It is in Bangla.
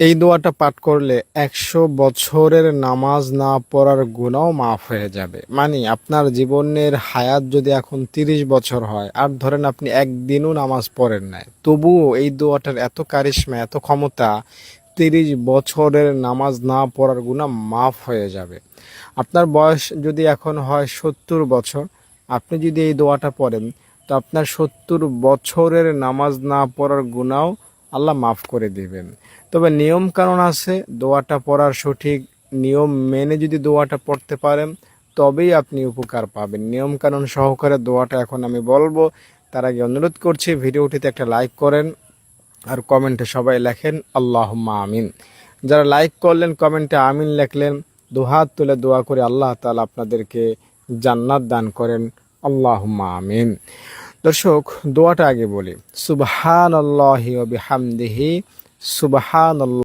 এই দোয়াটা পাঠ করলে ১০০ বছরের নামাজ না পড়ার গুনাহও মাফ হয়ে যাবে। মানে আপনার জীবনের হায়াত যদি এখন ৩০ বছর হয় আর ধরেন আপনি একদিনও নামাজ পড়েন নাই, তবুও এই দোয়াটার এত কারিশমা, এত ক্ষমতা, ৩০ বছরের নামাজ না পড়ার গুনাহ মাফ হয়ে যাবে। আপনার বয়স যদি এখন হয় ৭০ বছর, আপনি যদি এই দোয়াটা পড়েন তো আপনার ৭০ বছরের নামাজ না পড়ার গুনাহও আল্লাহ মাফ করে দিবেন। তবে নিয়ম কানুন আছে, দোয়াটা পড়ার সঠিক নিয়ম মেনে যদি দোয়াটা পড়তে পারেন তবেই আপনি উপকার পাবেন। নিয়ম কানুন সহকারে দোয়াটা এখন আমি বলবো, তার আগে অনুরোধ করছি ভিডিওটিতে একটা লাইক করেন আর কমেন্টে সবাই লেখেন আল্লাহুম্মা আমিন। যারা লাইক করলেন, কমেন্টে আমিন লেখলেন, দুহাত তুলে দোয়া করে আল্লাহ তাআলা আপনাদেরকে জান্নাত দান করেন। আল্লাহুম্মা আমিন। দর্শক, দোয়াটা আগে বলি। সুবহানাল্লাহি ওয়া বিহামদিহি, সুবহানাল্লাহ।